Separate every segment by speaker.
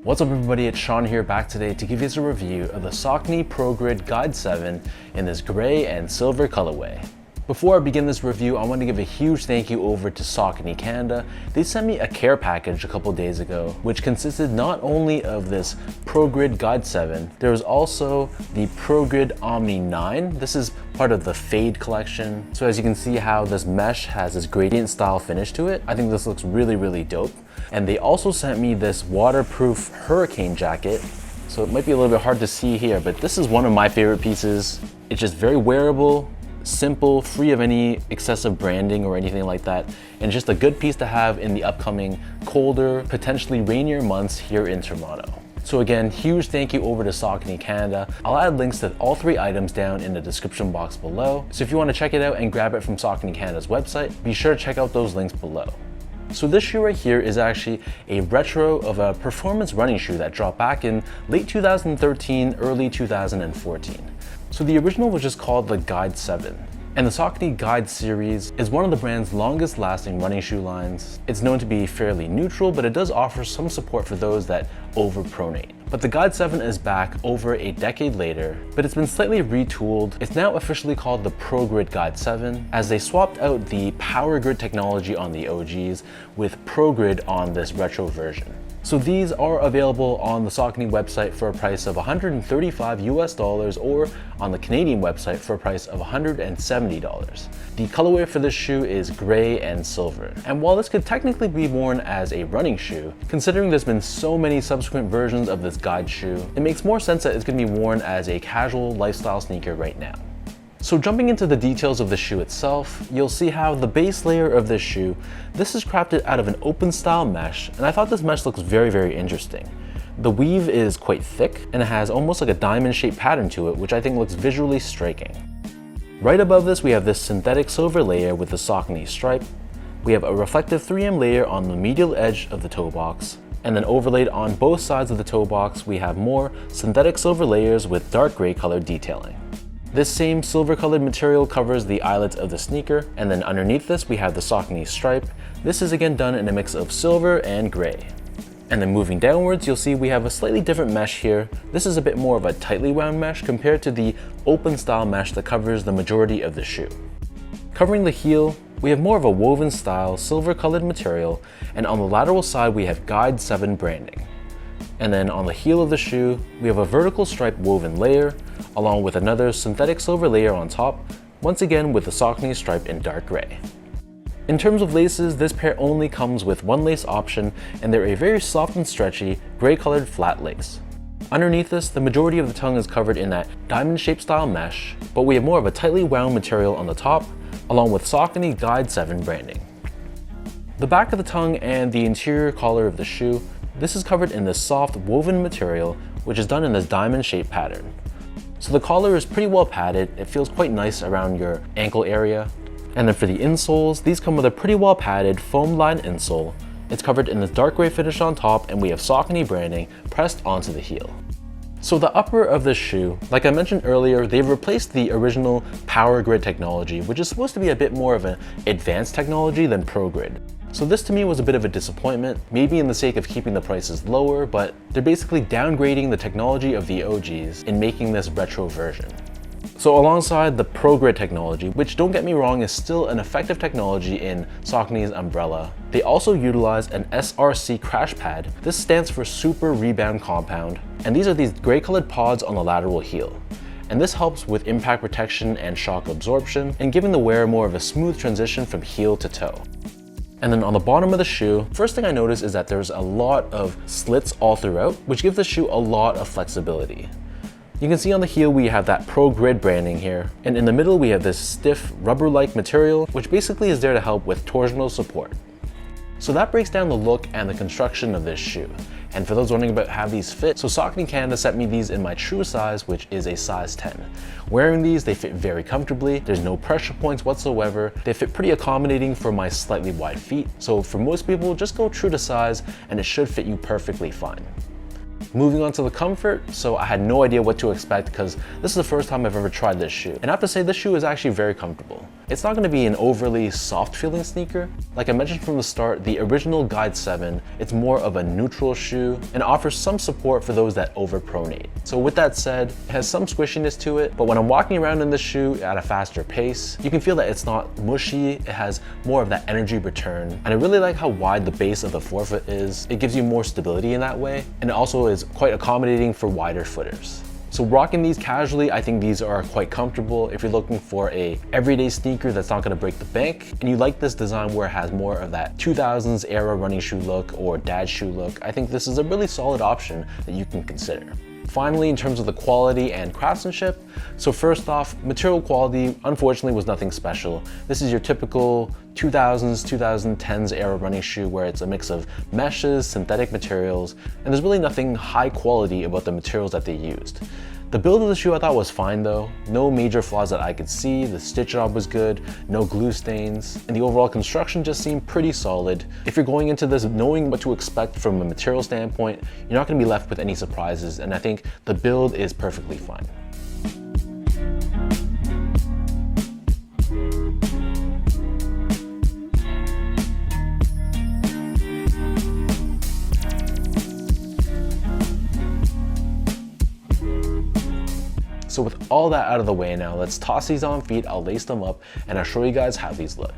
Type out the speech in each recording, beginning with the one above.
Speaker 1: What's up everybody, it's Sean here, back today to give you a review of the Saucony Progrid Guide 7 in this gray and silver colorway. Before I begin this review, I want to give a huge thank you over to Saucony Canada. They sent me a care package a couple days ago, which consisted not only of this Progrid Guide 7, there was also the Progrid Omni 9. This is part of the Fade collection. So as you can see how this mesh has this gradient style finish to it, I think this looks really dope. And they also sent me this waterproof hurricane jacket. So it might be a little bit hard to see here, but this is one of my favorite pieces. It's just very wearable, simple, free of any excessive branding or anything like that, and just a good piece to have in the upcoming colder, potentially rainier months here in Toronto. So again, huge thank you over to Saucony Canada. I'll add links to all three items down in the description box below. So if you want to check it out and grab it from Saucony Canada's website, be sure to check out those links below. So this shoe right here is actually a retro of a performance running shoe that dropped back in late 2013, early 2014. So the original was just called the Guide 7. And the Saucony Guide series is one of the brand's longest lasting running shoe lines. It's known to be fairly neutral, but it does offer some support for those that overpronate. But the Guide 7 is back over a decade later, but it's been slightly retooled. It's now officially called the Progrid Guide 7, as they swapped out the Power Grid technology on the OGs with Progrid on this retro version. So these are available on the Saucony website for a price of $135 or on the Canadian website for a price of $170. The colorway for this shoe is gray and silver. And while this could technically be worn as a running shoe, considering there's been so many subsequent versions of this guide shoe, it makes more sense that it's going to be worn as a casual lifestyle sneaker right now. So jumping into the details of the shoe itself, you'll see how the base layer of this shoe, this is crafted out of an open style mesh, and I thought this mesh looks very interesting. The weave is quite thick, and it has almost like a diamond shaped pattern to it, which I think looks visually striking. Right above this, we have this synthetic silver layer with the Saucony stripe. We have a reflective 3M layer on the medial edge of the toe box, and then overlaid on both sides of the toe box, we have more synthetic silver layers with dark gray colored detailing. This same silver colored material covers the eyelets of the sneaker, and then underneath this we have the Saucony stripe. This is again done in a mix of silver and gray. And then moving downwards, you'll see we have a slightly different mesh here. This is a bit more of a tightly wound mesh compared to the open style mesh that covers the majority of the shoe. Covering the heel, we have more of a woven style silver colored material, and on the lateral side we have Guide 7 branding. And then on the heel of the shoe, we have a vertical stripe woven layer, along with another synthetic silver layer on top, once again with the Saucony stripe in dark gray. In terms of laces, this pair only comes with one lace option, and they're a very soft and stretchy, gray colored flat lace. Underneath this, the majority of the tongue is covered in that diamond shaped style mesh, but we have more of a tightly wound material on the top, along with Saucony Guide 7 branding. The back of the tongue and the interior collar of the shoe, this is covered in this soft woven material, which is done in this diamond shaped pattern. So the collar is pretty well padded, it feels quite nice around your ankle area. And then for the insoles, these come with a pretty well padded foam lined insole. It's covered in this dark gray finish on top, and we have Saucony branding pressed onto the heel. So the upper of this shoe, like I mentioned earlier, they've replaced the original Power Grid technology, which is supposed to be a bit more of an advanced technology than Progrid. So this to me was a bit of a disappointment, maybe in the sake of keeping the prices lower, but they're basically downgrading the technology of the OGs in making this retro version. So alongside the Progrid technology, which don't get me wrong is still an effective technology in Saucony's umbrella, they also utilize an SRC crash pad. This stands for Super Rebound Compound, and these are these gray colored pods on the lateral heel. And this helps with impact protection and shock absorption, and giving the wearer more of a smooth transition from heel to toe. And then on the bottom of the shoe, first thing I noticed is that there's a lot of slits all throughout, which gives the shoe a lot of flexibility. You can see on the heel we have that Progrid branding here, and in the middle we have this stiff rubber-like material, which basically is there to help with torsional support. So that breaks down the look and the construction of this shoe. And for those wondering about how these fit, so Saucony Canada sent me these in my true size, which is a size 10. Wearing these, they fit very comfortably. There's no pressure points whatsoever. They fit pretty accommodating for my slightly wide feet. So for most people, just go true to size and it should fit you perfectly fine. Moving on to the comfort, so I had no idea what to expect because this is the first time I've ever tried this shoe. And I have to say this shoe is actually very comfortable. It's not going to be an overly soft feeling sneaker. Like I mentioned from the start, the original Guide 7, it's more of a neutral shoe and offers some support for those that overpronate. So with that said, it has some squishiness to it, but when I'm walking around in this shoe at a faster pace, you can feel that it's not mushy, it has more of that energy return. And I really like how wide the base of the forefoot is. It gives you more stability in that way, and it also is quite accommodating for wider footers. So rocking these casually, I think these are quite comfortable if you're looking for a everyday sneaker that's not gonna break the bank, and you like this design where it has more of that 2000s era running shoe look or dad shoe look. I think this is a really solid option that you can consider. Finally, in terms of the quality and craftsmanship, so first off, material quality unfortunately was nothing special. This is your typical 2000s, 2010s era running shoe where it's a mix of meshes, synthetic materials, and there's really nothing high quality about the materials that they used. The build of the shoe I thought was fine though. No major flaws that I could see. The stitch job was good, no glue stains, and the overall construction just seemed pretty solid. If you're going into this knowing what to expect from a material standpoint, you're not going to be left with any surprises, and I think the build is perfectly fine. So with all that out of the way now, let's toss these on feet, I'll lace them up, and I'll show you guys how these look.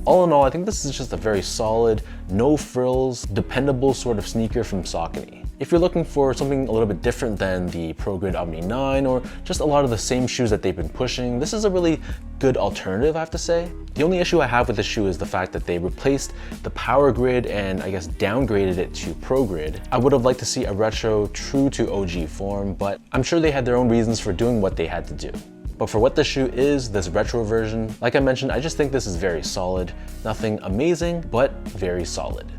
Speaker 1: All in all, I think this is just a very solid, no frills, dependable sort of sneaker from Saucony. If you're looking for something a little bit different than the Progrid Omni 9 or just a lot of the same shoes that they've been pushing, this is a really good alternative, I have to say. The only issue I have with this shoe is the fact that they replaced the Power Grid and I guess downgraded it to Progrid. I would have liked to see a retro true to OG form, but I'm sure they had their own reasons for doing what they had to do. But for what the shoe is, this retro version, like I mentioned, I just think this is very solid. Nothing amazing, but very solid.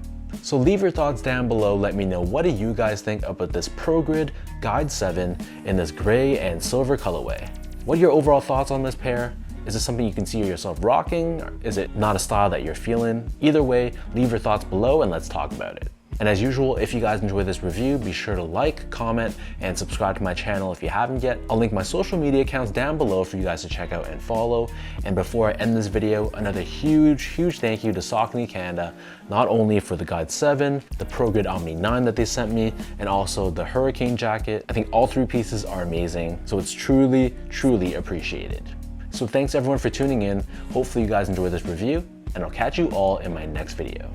Speaker 1: So leave your thoughts down below. Let me know, what do you guys think about this Progrid Guide 7 in this gray and silver colorway? What are your overall thoughts on this pair? Is this something you can see yourself rocking? Or is it not a style that you're feeling? Either way, leave your thoughts below and let's talk about it. And as usual, if you guys enjoyed this review, be sure to like, comment, and subscribe to my channel if you haven't yet. I'll link my social media accounts down below for you guys to check out and follow. And before I end this video, another huge thank you to Saucony Canada, not only for the Guide 7, the Progrid Omni 9 that they sent me, and also the Hurricane jacket. I think all three pieces are amazing, so it's truly appreciated. So thanks everyone for tuning in. Hopefully you guys enjoyed this review, and I'll catch you all in my next video.